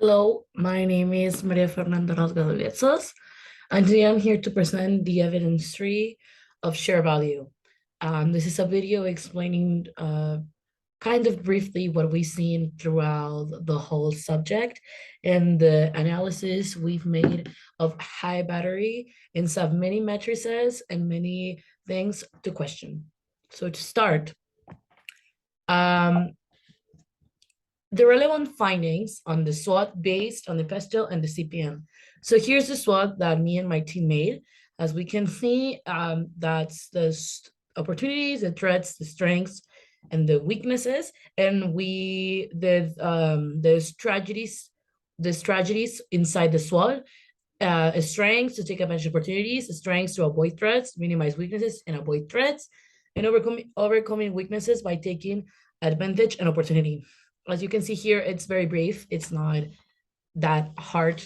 Hello, my name is Maria Fernanda Rasgado, and today I'm here to present the evidence tree of share value. This is a video explaining kind of briefly what we've seen throughout the whole subject and the analysis we've made of high battery inside many matrices and many things to question. So to start, um, the relevant findings on the SWOT based on the PESTEL and the CPM. So here's the SWOT that me and my team made. As we can see, that's the opportunities, the threats, the strengths, and the weaknesses. And we did the strategies inside the SWOT. Strengths to take advantage of opportunities, strengths to avoid threats, minimize weaknesses and avoid threats, and overcoming weaknesses by taking advantage and opportunity. As you can see here, it's very brief. It's not that hard,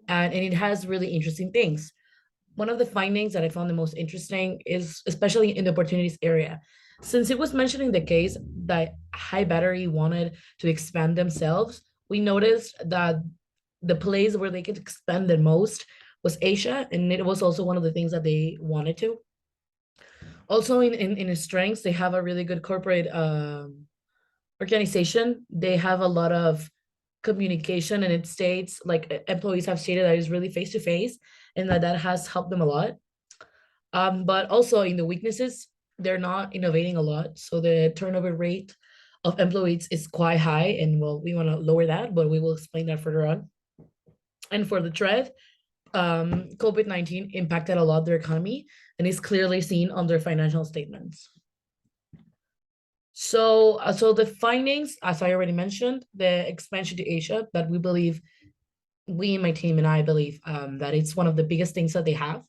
and it has really interesting things. One of the findings that I found the most interesting is especially in the opportunities area. Since it was mentioned in the case that high battery wanted to expand themselves, we noticed that the place where they could expand the most was Asia, and it was also one of the things that they wanted to. Also, in strengths, they have a really good corporate organization. They have a lot of communication, and it states like employees have stated that it's really face to face, and that has helped them a lot. But also in the weaknesses, they're not innovating a lot, so the turnover rate of employees is quite high, and well, we want to lower that, but we will explain that further on. And for the threat, COVID-19 impacted a lot their economy and is clearly seen on their financial statements. So the findings, as I already mentioned, the expansion to Asia that we believe, we, my team and I believe that it's one of the biggest things that they have.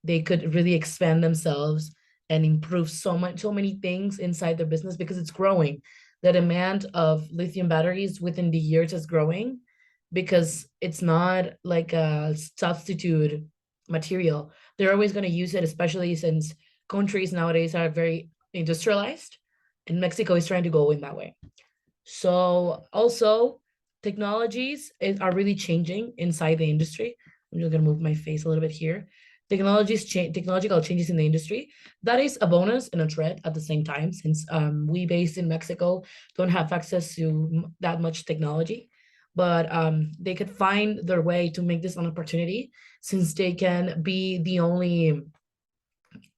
They could really expand themselves and improve so many things inside their business because it's growing. The demand of lithium batteries within the years is growing because it's not like a substitute material. They're always going to use it, especially since countries nowadays are very industrialized, and Mexico is trying to go in that way. So also technologies are really changing inside the industry. I'm just gonna move my face a little bit here. Technological changes in the industry. That is a bonus and a threat at the same time, since we based in Mexico don't have access to that much technology, but they could find their way to make this an opportunity, since they can be the only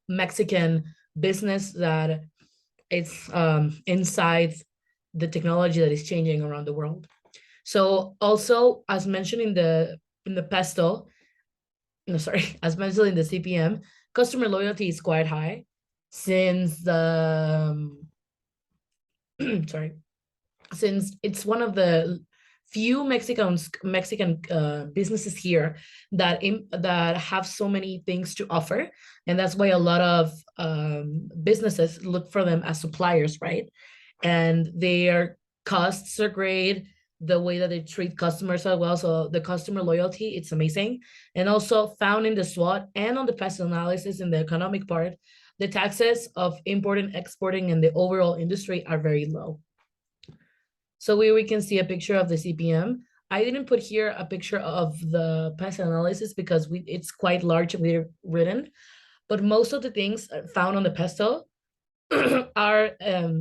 Mexican business that it's inside the technology that is changing around the world. So also, as mentioned in the pesto, no, sorry, as mentioned in the CPM, customer loyalty is quite high since the sorry, since it's one of the few Mexican businesses here that have so many things to offer, and that's why a lot of businesses look for them as suppliers, right? And their costs are great. The way that they treat customers as well, so the customer loyalty, it's amazing. And also found in the SWOT and on the past analysis in the economic part, the taxes of importing and exporting in the overall industry are very low. So we can see a picture of the CPM. I didn't put here a picture of the past analysis because it's quite large and we've written, but most of the things found on the pesto are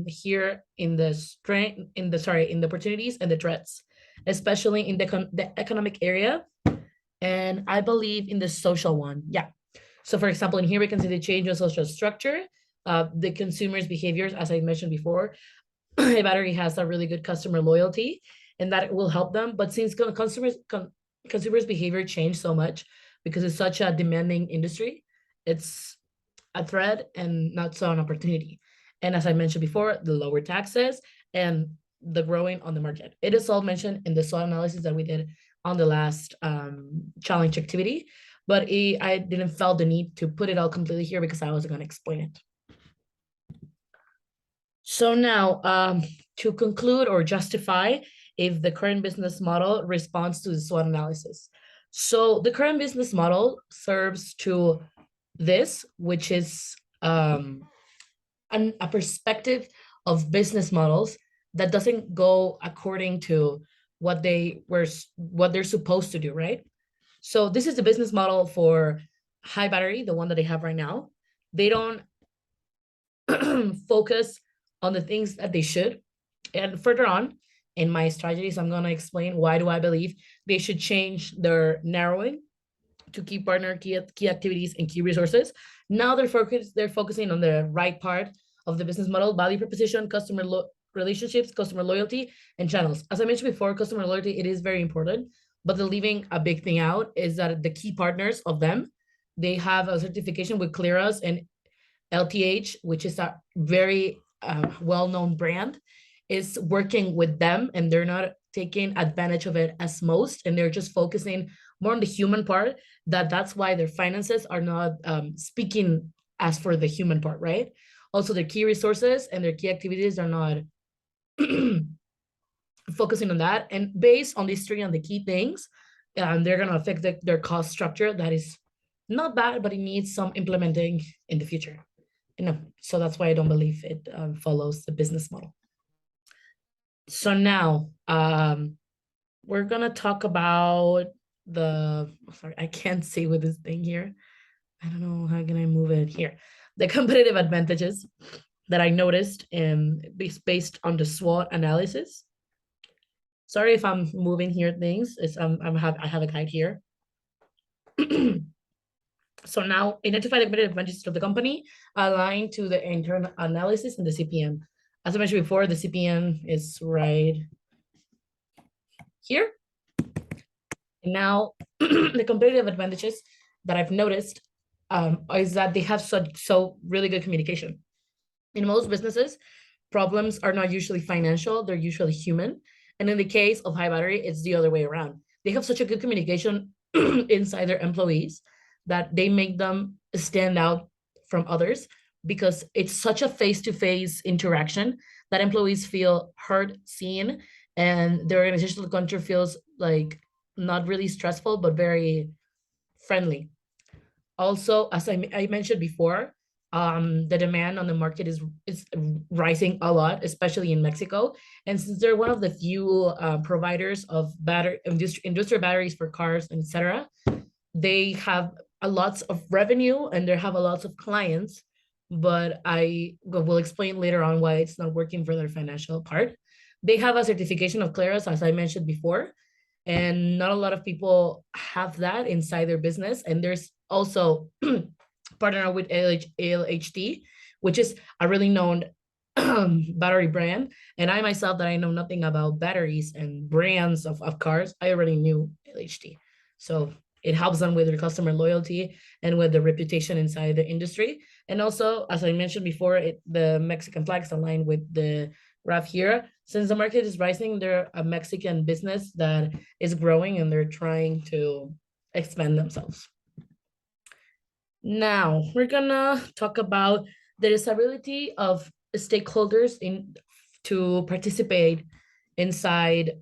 here in the strength, in the opportunities and the threats, especially in the economic area, and I believe in the social one. Yeah. So for example, in here we can see the change in social structure, the consumers' behaviors, as I mentioned before. A battery has a really good customer loyalty, and that will help them. But since consumers' behavior changed so much because it's such a demanding industry, it's a threat and not so an opportunity. And as I mentioned before, the lower taxes and the growing on the market. It is all mentioned in the SWOT analysis that we did on the last challenge activity, but I didn't felt the need to put it all completely here because I was going to explain it. So now, to conclude or justify if the current business model responds to the SWOT analysis. So the current business model serves to this, which is a perspective of business models that doesn't go according to what they're supposed to do, right? So this is the business model for high battery, the one that they have right now. They don't focus on the things that they should. And further on in my strategies, I'm going to explain why do I believe they should change their narrowing to key partner, key activities, and key resources. Now they're focusing on the right part of the business model: value proposition, relationships, customer loyalty, and channels. As I mentioned before, customer loyalty, it is very important, but they're leaving a big thing out is that the key partners of them, they have a certification with Clearas and LTH, which is a very well-known brand, is working with them, and they're not taking advantage of it as most, and they're just focusing more on the human part. That's why their finances are not speaking as for the human part, right? Also, their key resources and their key activities are not focusing on that. And based on these three on the key things, they're going to affect their cost structure. That is not bad, but it needs some implementing in the future. So that's why I don't believe it follows the business model. So now we're gonna talk about sorry, I can't see with this thing here. I don't know, how can I move it here? The competitive advantages that I noticed based on the SWOT analysis. Sorry if I'm moving here things. I have a guide here. So now identify the competitive advantages of the company aligned to the internal analysis and the CPM. As I mentioned before, the CPM is right here. And now the competitive advantages that I've noticed is that they have so really good communication. In most businesses, problems are not usually financial, they're usually human. And in the case of high battery, it's the other way around. They have such a good communication inside their employees that they make them stand out from others because it's such a face-to-face interaction that employees feel heard, seen, and their organizational culture feels like not really stressful, but very friendly. Also, as I mentioned before, the demand on the market is rising a lot, especially in Mexico. And since they're one of the few providers of industrial batteries for cars, etc., they have a lots of revenue and they have a lots of clients. But I will explain later on why it's not working for their financial part. They have a certification of Claris, as I mentioned before, and not a lot of people have that inside their business. And there's also partner with ALHD, which is a really known battery brand. And I myself, that I know nothing about batteries and brands of cars, I already knew ALHD. So it helps them with their customer loyalty and with the reputation inside the industry. And also, as I mentioned before, the Mexican flag is aligned with the graph here. Since the market is rising, they're a Mexican business that is growing and they're trying to expand themselves. Now, we're gonna talk about the disability of stakeholders to participate inside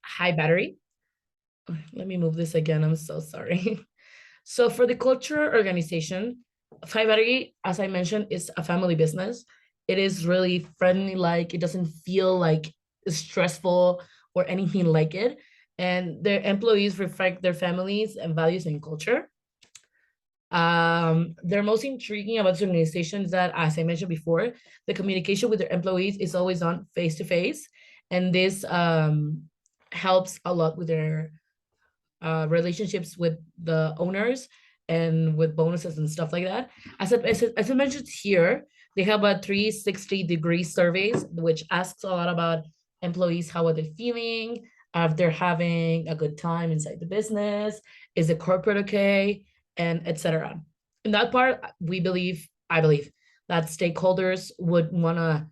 high battery. Let me move this again. I'm so sorry. So for the culture organization, high battery, as I mentioned, is a family business. It is really friendly, like it doesn't feel like stressful or anything like it. And their employees reflect their families and values and culture. They're most intriguing about this organization is that, as I mentioned before, the communication with their employees is always on face to face, and this helps a lot with their relationships with the owners and with bonuses and stuff like that. As I mentioned here, they have a 360-degree surveys, which asks a lot about employees, how are they feeling, if they're having a good time inside the business, is the corporate okay, and etc. In that part, I believe that stakeholders would want to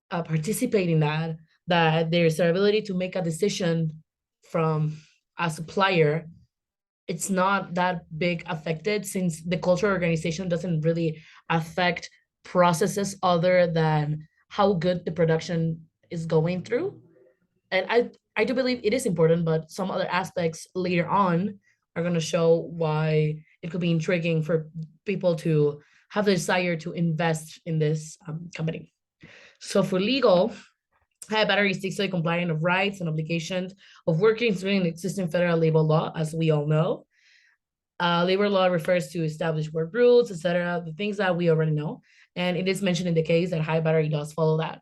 participate in that there's the ability to make a decision from a supplier. It's not that big affected since the cultural organization doesn't really affect processes other than how good the production is going through. And I do believe it is important, but some other aspects later on are going to show why it could be intriguing for people to have the desire to invest in this company. So for legal, High battery sticks to the compliance of rights and obligations of working through an existing federal labor law, as we all know. Labor law refers to established work rules, etc., the things that we already know. And it is mentioned in the case that high battery does follow that.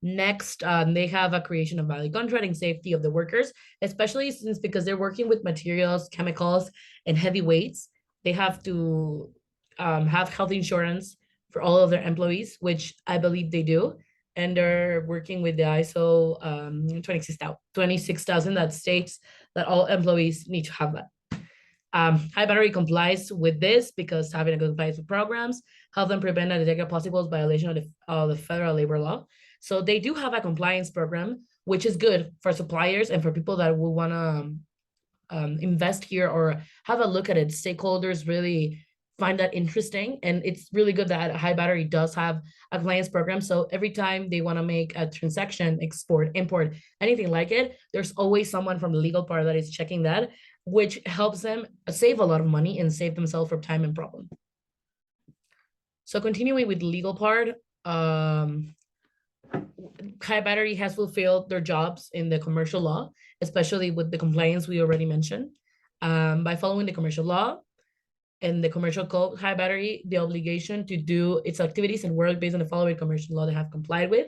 Next, they have a creation of valid contract and safety of the workers, especially since because they're working with materials, chemicals, and heavy weights. They have to have health insurance for all of their employees, which I believe they do. And they're working with the ISO 26,000 that states that all employees need to have that. High battery complies with this because having a good compliance with programs help them prevent and detect a possible violation of the federal labor law. So they do have a compliance program, which is good for suppliers and for people that will want to invest here or have a look at it. Stakeholders really find that interesting, and it's really good that High Battery does have a compliance program. So every time they want to make a transaction, export, import, anything like it, there's always someone from the legal part that is checking that, which helps them save a lot of money and save themselves from time and problem. So continuing with the legal part, High Battery has fulfilled their jobs in the commercial law, especially with the compliance we already mentioned. By following the commercial law and the commercial code, High Battery, the obligation to do its activities and work based on the following commercial law they have complied with.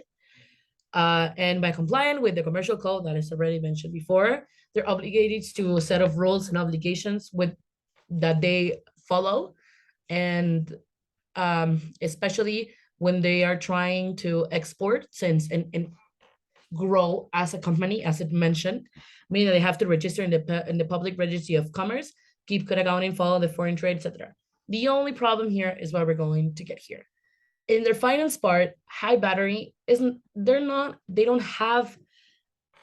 And by complying with the commercial code that is already mentioned before, they're obligated to a set of rules and obligations with that they follow, and especially when they are trying to export since and grow as a company, as it mentioned, meaning they have to register in the public registry of commerce, keep good accounting, follow the foreign trade, etc. The only problem here is what we're going to get here. In their finance part, High Battery they don't have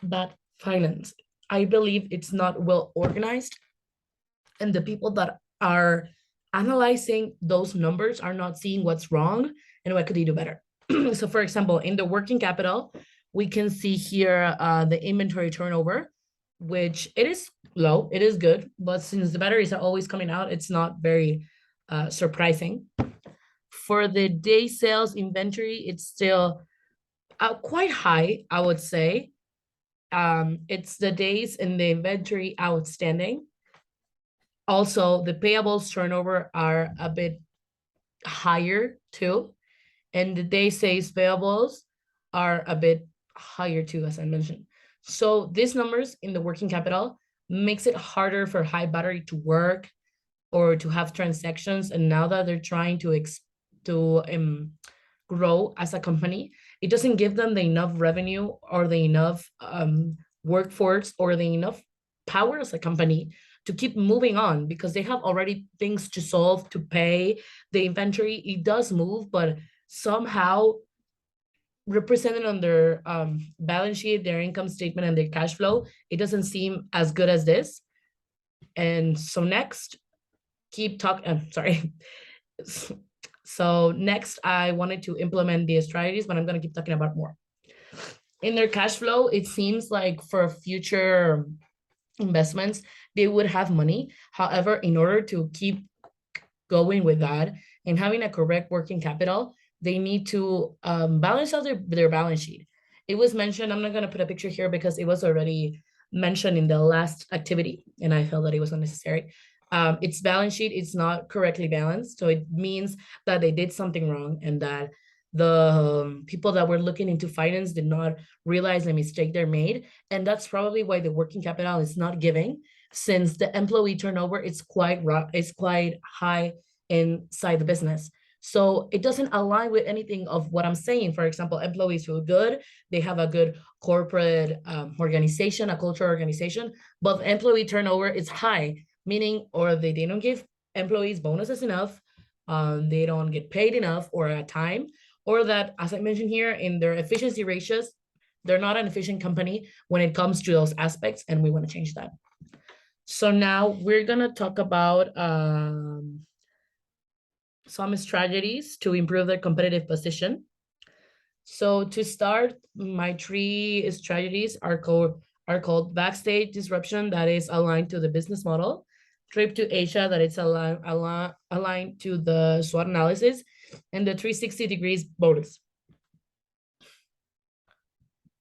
that finance. I believe it's not well organized, and the people that are analyzing those numbers are not seeing what's wrong and what could they do better. So for example, in the working capital, we can see here the inventory turnover, which it is low, it is good, but since the batteries are always coming out, it's not very surprising. For the day sales inventory, it's still quite high, I would say. It's the days in the inventory outstanding. Also, the payables turnover are a bit higher too, and the day sales payables are a bit higher too, as I mentioned. So these numbers in the working capital makes it harder for High Battery to work or to have transactions. And now that they're trying to grow as a company, it doesn't give them the enough revenue or the enough workforce or the enough power as a company to keep moving on, because they have already things to solve, to pay the inventory. It does move, but somehow represented on their balance sheet, their income statement, and their cash flow, it doesn't seem as good as this. And so next, keep talking. Sorry. So next, I wanted to implement the strategies, but I'm going to keep talking about more. In their cash flow, it seems like for future investments, they would have money. However, in order to keep going with that and having a correct working capital, they need to balance out their balance sheet. It was mentioned, I'm not going to put a picture here because it was already mentioned in the last activity, and I felt that it was unnecessary. Its balance sheet is not correctly balanced. So it means that they did something wrong, and that the people that were looking into finance did not realize the mistake they made. And that's probably why the working capital is not giving, since the employee turnover is quite high inside the business. So it doesn't align with anything of what I'm saying. For example, employees feel good, they have a good corporate organization, a cultural organization, but employee turnover is high, meaning or they don't give employees bonuses enough, they don't get paid enough or at time, or that, as I mentioned here, in their efficiency ratios, they're not an efficient company when it comes to those aspects, and we want to change that. So now we're going to talk about some strategies to improve their competitive position. So to start, my three strategies are called backstage disruption, that is aligned to the business model; trip to Asia, that is aligned to the SWOT analysis; and the 360 degrees bonus.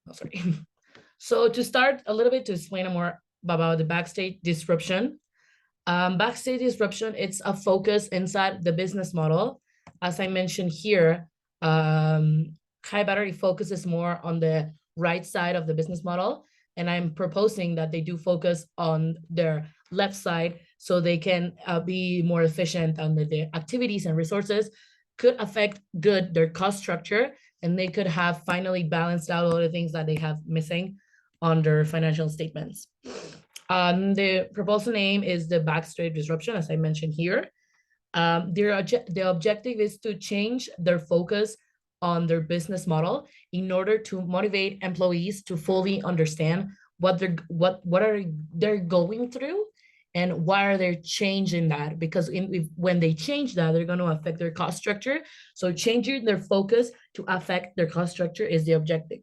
Oh, sorry. So to start a little bit to explain more about the backstage disruption. Backstage disruption, it's a focus inside the business model. As I mentioned here, High Battery focuses more on the right side of the business model. And I'm proposing that they do focus on their left side so they can be more efficient on the activities and resources could affect good their cost structure, and they could have finally balanced out all the things that they have missing on their financial statements. The proposal name is the backstage disruption, as I mentioned here. The objective is to change their focus on their business model in order to motivate employees to fully understand what are they're going through and why are they changing that, because when they change that, they're going to affect their cost structure. So changing their focus to affect their cost structure is the objective.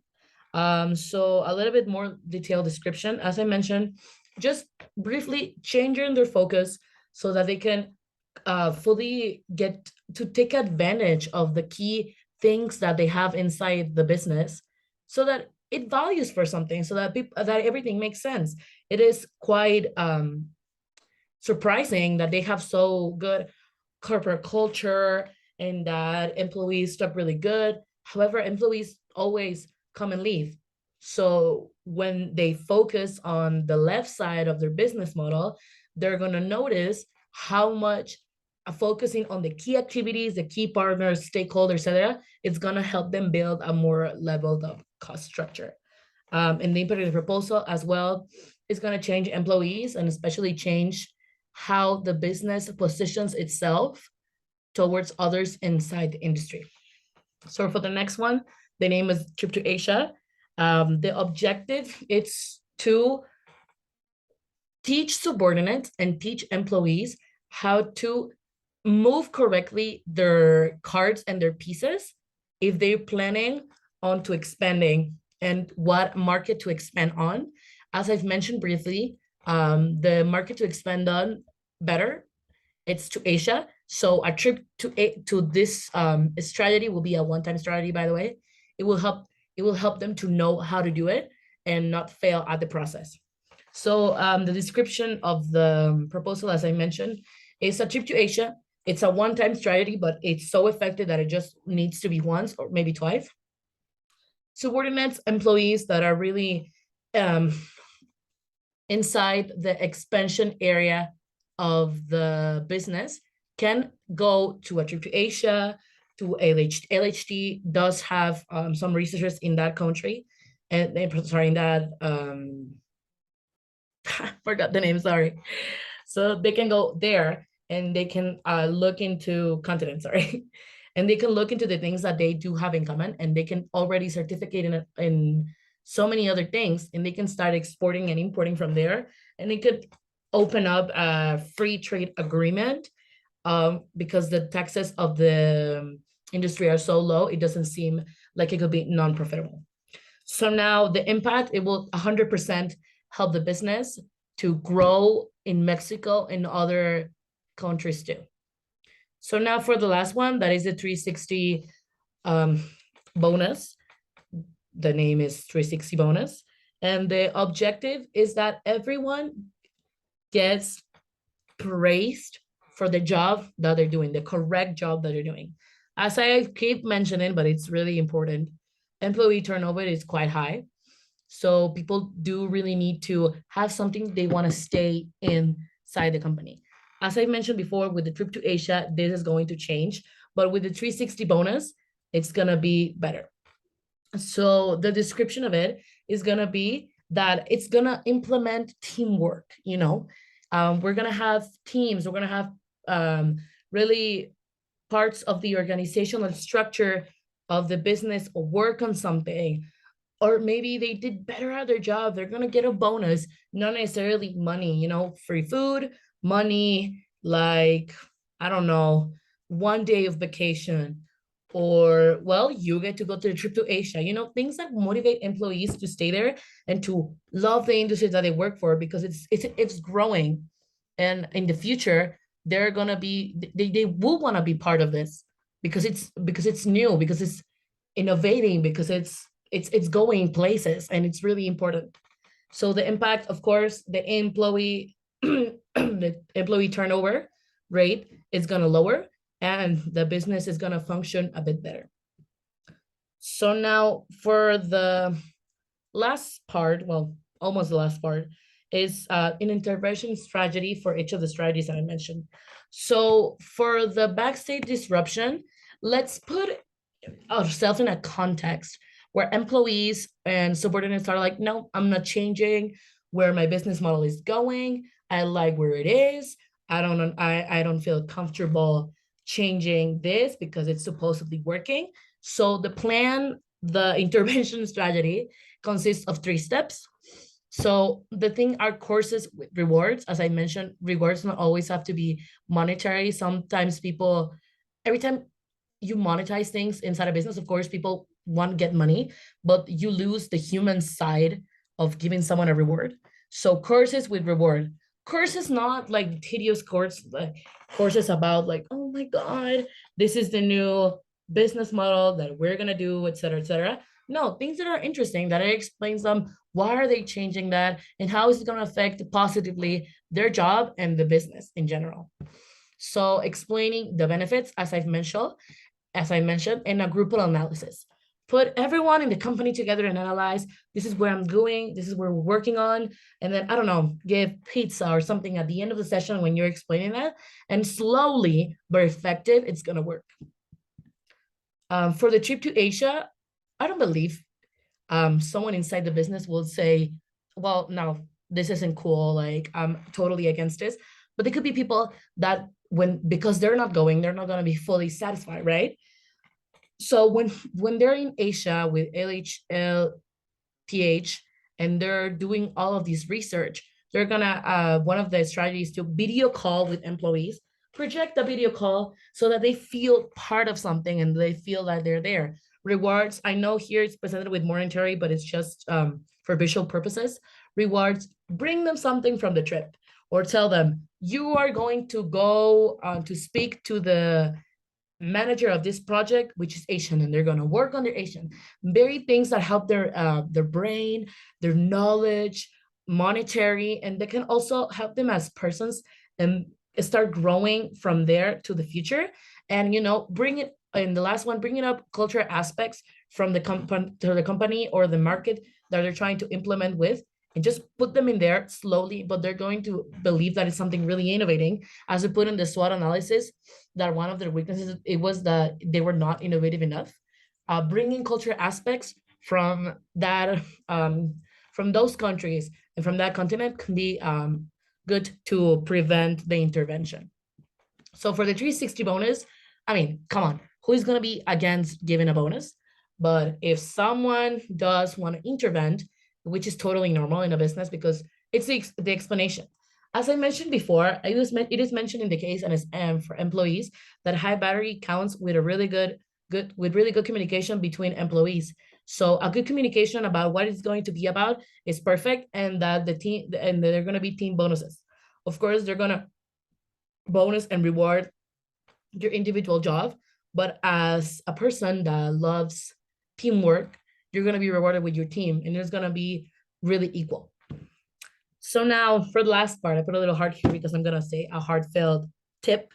So a little bit more detailed description, as I mentioned, just briefly changing their focus so that they can fully get to take advantage of the key things that they have inside the business, so that it values for something, so that people that everything makes sense. It is quite surprising that they have so good corporate culture and that employees stuck really good. However, employees always come and leave. So when they focus on the left side of their business model, they're going to notice how much focusing on the key activities, the key partners, stakeholders, etc., it's going to help them build a more leveled up cost structure. And the impact proposal as well is going to change employees and especially change how the business positions itself towards others inside the industry. So for the next one, the name is Trip to Asia. The objective is to teach subordinates and teach employees how to move correctly their cards and their pieces if they're planning on to expanding and what market to expand on. As I've mentioned briefly, the market to expand on better, it's to Asia. So a trip to this strategy will be a one-time strategy, by the way. It will help them to know how to do it and not fail at the process. So the description of the proposal, as I mentioned, is a trip to Asia. It's a one-time strategy, but it's so effective that it just needs to be once or maybe twice. Subordinates, employees that are really inside the expansion area of the business can go to a trip to Asia, to LH, LHT does have some researchers in that country, and sorry, in that forgot the name, sorry. So they can go there and they can look into continent, sorry. And they can look into the things that they do have in common, and they can already certificate in so many other things, and they can start exporting and importing from there. And they could open up a free trade agreement because the taxes of the industry are so low, it doesn't seem like it could be non-profitable. So now the impact, it will 100% help the business to grow in Mexico and other countries too. So now for the last one, that is the 360 bonus. The name is 360 bonus. And the objective is that everyone gets praised for the job that they're doing, the correct job that they're doing. As I keep mentioning, but it's really important, employee turnover is quite high. So people do really need to have something they want to stay inside the company. As I mentioned before, with the trip to Asia, this is going to change, but with the 360 bonus, it's going to be better. So the description of it is going to be that it's going to implement teamwork, you know. We're going to have teams, we're going to have really parts of the organizational structure of the business work on something, or maybe they did better at their job, they're going to get a bonus, not necessarily money, you know, free food, money, like, I don't know, 1 day of vacation, or, well, you get to go to the trip to Asia, you know, things that motivate employees to stay there and to love the industry that they work for, because it's growing. And in the future, they're going to be, they will want to be part of this because it's new, because it's innovating, because it's going places and it's really important. So the impact, of course, the employee turnover rate is going to lower and the business is going to function a bit better. So now for the last part, well, almost the last part, is an intervention strategy for each of the strategies that I mentioned. So for the backstage disruption, let's put ourselves in a context where employees and subordinates are like, no, I'm not changing where my business model is going. I like where it is. I don't feel comfortable changing this because it's supposedly working. So the plan, the intervention strategy consists of 3 steps. So the thing are courses with rewards. As I mentioned, rewards don't always have to be monetary. Sometimes people, every time you monetize things inside a business, of course, people want to get money, but you lose the human side of giving someone a reward. So courses with reward. Courses not like tedious courses about like, oh my God, this is the new business model that we're gonna do, et cetera, et cetera. No, things that are interesting that it explains them why are they changing that and how is it going to affect positively their job and the business in general. So explaining the benefits, as I mentioned, in a group analysis. Put everyone in the company together and analyze this is where I'm going, this is where we're working on. And then, I don't know, give pizza or something at the end of the session when you're explaining that. And slowly but effective, it's going to work. For the trip to Asia, I don't believe someone inside the business will say, well, no, this isn't cool. Like, I'm totally against this. But there could be people that because they're not going, they're not going to be fully satisfied, right? So when they're in Asia with LHLTH and they're doing all of this research, they're gonna one of the strategies to video call with employees, project a video call so that they feel part of something and they feel that they're there. Rewards, I know here it's presented with monetary, but it's just for visual purposes. Rewards, bring them something from the trip or tell them you are going to go to speak to the manager of this project, which is Asian, and they're gonna work on their Asian. Very things that help their brain, their knowledge, monetary, and they can also help them as persons and start growing from there to the future. And bring it in the last one, bringing up cultural aspects from the company to the company or the market that they're trying to implement with, and just put them in there slowly, but they're going to believe that it's something really innovating. As we put in the SWOT analysis, that one of their weaknesses, it was that they were not innovative enough. Bringing cultural aspects from that, from those countries and from that continent can be good to prevent the intervention. So for the 360 bonus, I mean, come on, who is going to be against giving a bonus? But if someone does want to intervene, which is totally normal in a business because it's the explanation. As I mentioned before, it is mentioned in the case and for employees that high battery counts with a really good communication between employees. So a good communication about what it's going to be about is perfect, and that the team and they're going to be team bonuses. Of course, they're going to bonus and reward your individual job, but as a person that loves teamwork, you're going to be rewarded with your team, and it's going to be really equal. So now for the last part, I put a little heart here because I'm going to say a heartfelt tip,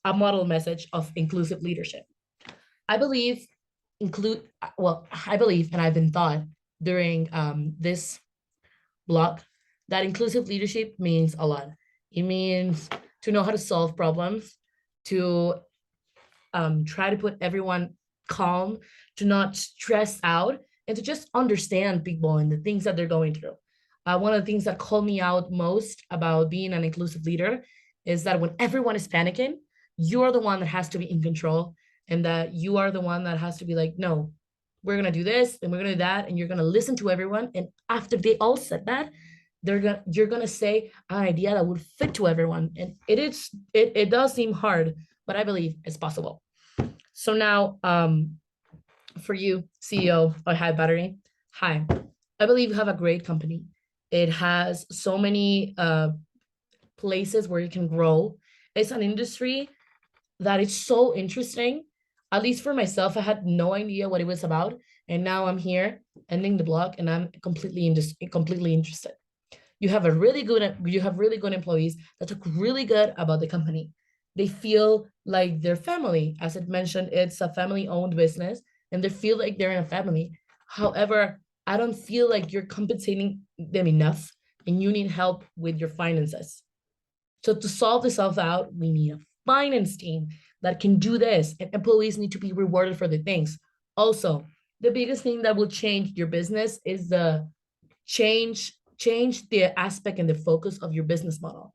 a model message of inclusive leadership. I believe I believe, and I've been taught during this block, that inclusive leadership means a lot. It means to know how to solve problems, to try to put everyone calm, to not stress out, and to just understand people and the things that they're going through. One of the things that called me out most about being an inclusive leader is that when everyone is panicking, you're the one that has to be in control, and that you are the one that has to be like, no, we're going to do this and we're going to do that. And you're going to listen to everyone. And after they all said that, you're going to say an idea that would fit to everyone. And it does seem hard, but I believe it's possible. So now, for you, CEO of High Battery, hi, I believe you have a great company. It has so many places where you can grow. It's an industry that is so interesting. At least for myself, I had no idea what it was about. And now I'm here ending the blog and I'm completely interested. You have really good employees that talk really good about the company. They feel like their family. As it mentioned, it's a family owned business and they feel like they're in a family. However, I don't feel like you're compensating them enough and you need help with your finances. So to solve this stuff out, we need a finance team that can do this, and employees need to be rewarded for the things. Also, the biggest thing that will change your business is the change the aspect and the focus of your business model.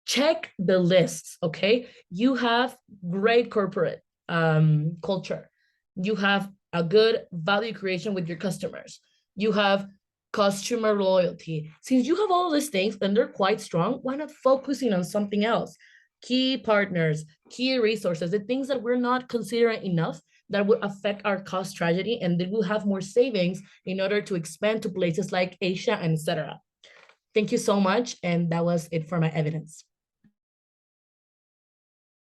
Check the lists, okay? You have great corporate culture. You have a good value creation with your customers. You have customer loyalty. Since you have all these things and they're quite strong, why not focusing on something else? Key partners, key resources, the things that we're not considering enough that would affect our cost strategy, and then we'll have more savings in order to expand to places like Asia and etc. Thank you so much. And that was it for my evidence.